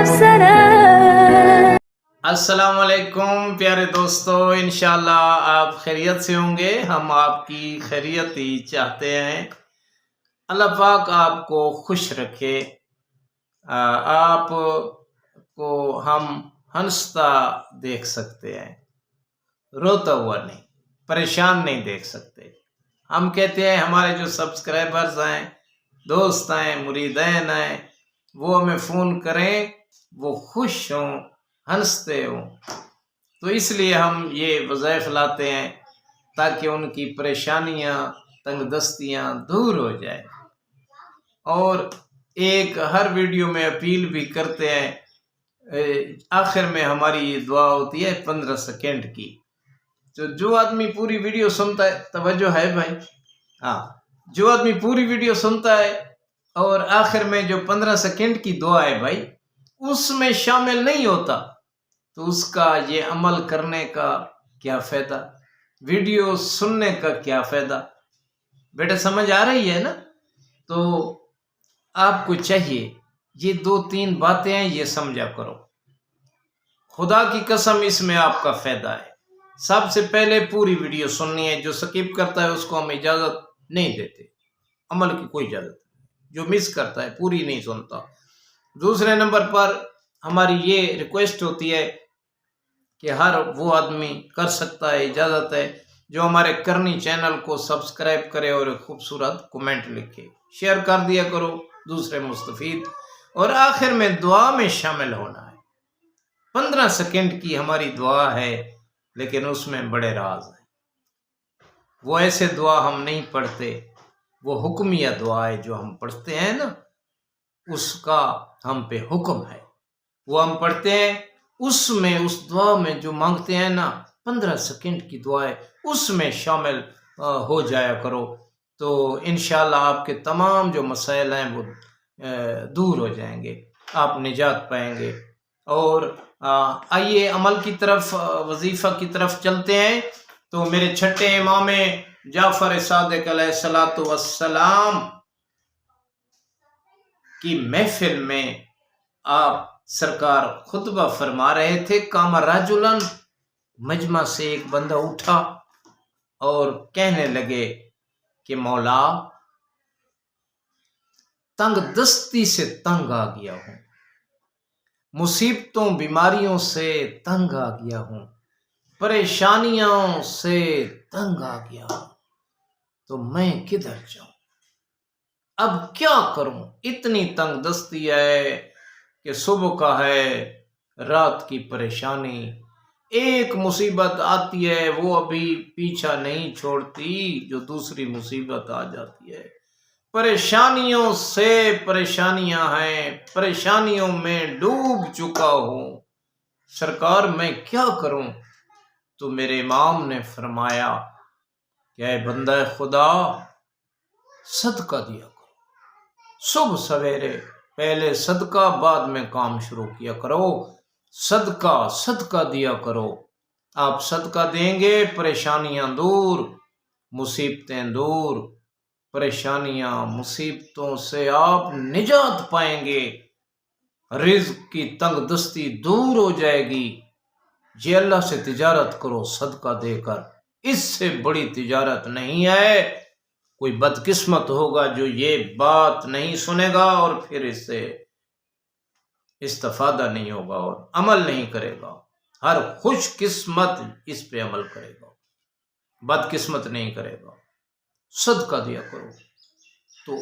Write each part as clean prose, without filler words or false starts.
سلام. السلام علیکم پیارے دوستو، انشاءاللہ آپ خیریت سے ہوں گے. ہم آپ کی خیریت ہی چاہتے ہیں. اللہ پاک آپ کو خوش رکھے، آپ کو ہم ہنستا دیکھ سکتے ہیں، روتا ہوا نہیں، پریشان نہیں دیکھ سکتے. ہم کہتے ہیں ہمارے جو سبسکرائبرز ہیں، دوست ہیں، مریدین ہیں، وہ ہمیں فون کریں، وہ خوش ہوں، ہنستے ہوں. تو اس لیے ہم یہ وظائف لاتے ہیں تاکہ ان کی پریشانیاں، تنگ دستیاں دور ہو جائیں. اور ایک ہر ویڈیو میں اپیل بھی کرتے ہیں. آخر میں ہماری یہ دعا ہوتی ہے 15 سیکنڈ کی. جو آدمی پوری ویڈیو سنتا ہے، توجہ ہے بھائی، ہاں، جو آدمی پوری ویڈیو سنتا ہے اور آخر میں جو 15 سیکنڈ کی دعا ہے بھائی، اس میں شامل نہیں ہوتا، تو اس کا یہ عمل کرنے کا کیا فائدہ، ویڈیو سننے کا کیا فائدہ؟ بیٹا سمجھ آ رہی ہے نا؟ تو آپ کو چاہیے یہ 2-3 باتیں ہیں، یہ سمجھا کرو. خدا کی قسم اس میں آپ کا فائدہ ہے. سب سے پہلے پوری ویڈیو سننی ہے. جو سکپ کرتا ہے اس کو ہم اجازت نہیں دیتے، عمل کی کوئی اجازت نہیں. جو مس کرتا ہے، پوری نہیں سنتا. دوسرے نمبر پر ہماری یہ ریکویسٹ ہوتی ہے کہ ہر وہ آدمی کر سکتا ہے، اجازت ہے، جو ہمارے کرنی چینل کو سبسکرائب کرے اور ایک خوبصورت کومنٹ لکھے. شیئر کر دیا کرو دوسرے مستفید. اور آخر میں دعا میں شامل ہونا ہے. 15 سیکنڈ کی ہماری دعا ہے، لیکن اس میں بڑے راز ہیں. وہ ایسے دعا ہم نہیں پڑھتے، وہ حکمیہ دعا ہے جو ہم پڑھتے ہیں نا، اس کا ہم پہ حکم ہے. وہ ہم پڑھتے ہیں، اس میں، اس دعا میں جو مانگتے ہیں نا، 15 سیکنڈ کی دعا ہے، اس میں شامل ہو جایا کرو. تو انشاءاللہ آپ کے تمام جو مسائل ہیں وہ دور ہو جائیں گے، آپ نجات پائیں گے. اور آئیے عمل کی طرف، وظیفہ کی طرف چلتے ہیں. تو میرے چھٹے امام جعفر صادق علیہ الصلوۃ والسلام کی محفل میں آپ سرکار خطبہ فرما رہے تھے. قام رجلاً، مجمع سے ایک بندہ اٹھا اور کہنے لگے کہ مولا، تنگ دستی سے تنگ آ گیا ہوں، مصیبتوں بیماریوں سے تنگ آ گیا ہوں، پریشانیوں سے تنگ آ گیا ہوں، تو میں کدھر جاؤں؟ اب کیا کروں؟ اتنی تنگ دستی ہے کہ صبح کا ہے، رات کی پریشانی، ایک مصیبت آتی ہے وہ ابھی پیچھا نہیں چھوڑتی، جو دوسری مصیبت آ جاتی ہے. پریشانیوں سے پریشانیاں ہیں، پریشانیوں میں ڈوب چکا ہوں، سرکار میں کیا کروں؟ تو میرے امام نے فرمایا کہ اے بندہ خدا، صدقہ دیا کرو. صبح سویرے پہلے صدقہ، بعد میں کام شروع کیا کرو. صدقہ دیا کرو. آپ صدقہ دیں گے، پریشانیاں دور، مصیبتیں دور. پریشانیاں، مصیبتوں سے آپ نجات پائیں گے، رزق کی تنگ دستی دور ہو جائے گی. جی اللہ سے تجارت کرو صدقہ دے کر، اس سے بڑی تجارت نہیں ہے. کوئی بدقسمت ہوگا جو یہ بات نہیں سنے گا اور پھر اس سے استفادہ نہیں ہوگا اور عمل نہیں کرے گا. ہر خوش قسمت اس پہ عمل کرے گا، بدقسمت نہیں کرے گا. صدقہ دیا کرو. تو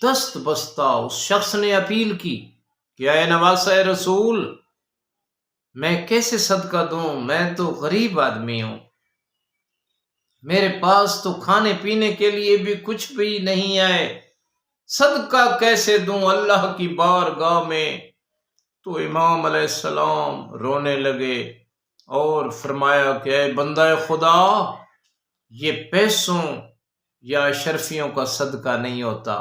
دست بستہ اس شخص نے اپیل کی کہ اے نواسہ رسول، میں کیسے صدقہ دوں؟ میں تو غریب آدمی ہوں، میرے پاس تو کھانے پینے کے لیے بھی کچھ بھی نہیں ہے، صدقہ کیسے دوں اللہ کی بارگاہ میں؟ تو امام علیہ السلام رونے لگے اور فرمایا کہ اے بندہ خدا، یہ پیسوں یا اشرفیوں کا صدقہ نہیں ہوتا.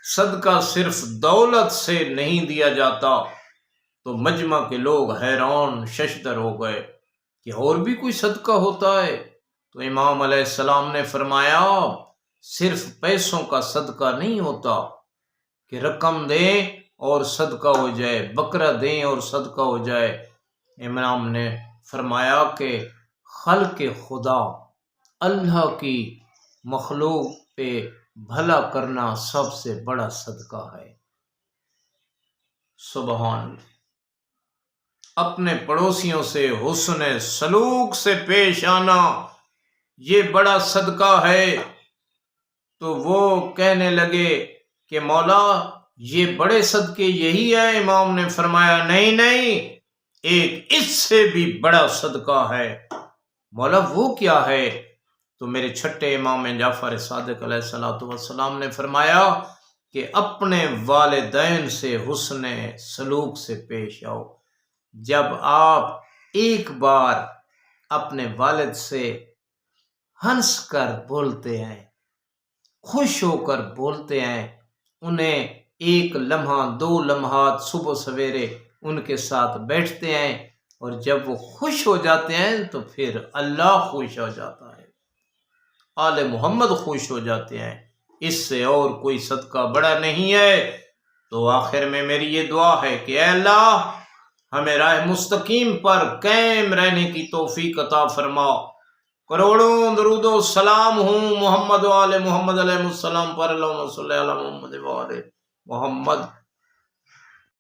صدقہ صرف دولت سے نہیں دیا جاتا. تو مجمع کے لوگ حیران ششدر ہو گئے کہ اور بھی کوئی صدقہ ہوتا ہے؟ تو امام علیہ السلام نے فرمایا صرف پیسوں کا صدقہ نہیں ہوتا کہ رقم دیں اور صدقہ ہو جائے، بکرا دیں اور صدقہ ہو جائے۔ امام نے فرمایا کہ خلق خدا، اللہ کی مخلوق پہ بھلا کرنا سب سے بڑا صدقہ ہے۔ سبحان اللہ۔ اپنے پڑوسیوں سے حسن سلوک سے پیش آنا یہ بڑا صدقہ ہے۔ تو وہ کہنے لگے کہ مولا یہ بڑے صدقے یہی ہے؟ امام نے فرمایا نہیں نہیں، ایک اس سے بھی بڑا صدقہ ہے۔ مولا وہ کیا ہے؟ تو میرے چھٹے امام جعفر صادق علیہ الصلوۃ والسلام نے فرمایا کہ اپنے والدین سے حسن سلوک سے پیش آؤ۔ جب آپ ایک بار اپنے والد سے ہنس کر بولتے ہیں، خوش ہو کر بولتے ہیں، انہیں ایک لمحہ 2 لمحات صبح سویرے ان کے ساتھ بیٹھتے ہیں، اور جب وہ خوش ہو جاتے ہیں تو پھر اللہ خوش ہو جاتا ہے، آل محمد خوش ہو جاتے ہیں۔ اس سے اور کوئی صدقہ بڑا نہیں ہے۔ تو آخر میں میری یہ دعا ہے کہ اے اللہ ہمیں راہ مستقیم پر قائم رہنے کی توفیق عطا فرما۔ کروڑوں درود و سلام ہوں محمد و آل محمد علیہ السلام پر، اللہم صلی علی محمد و آل محمد۔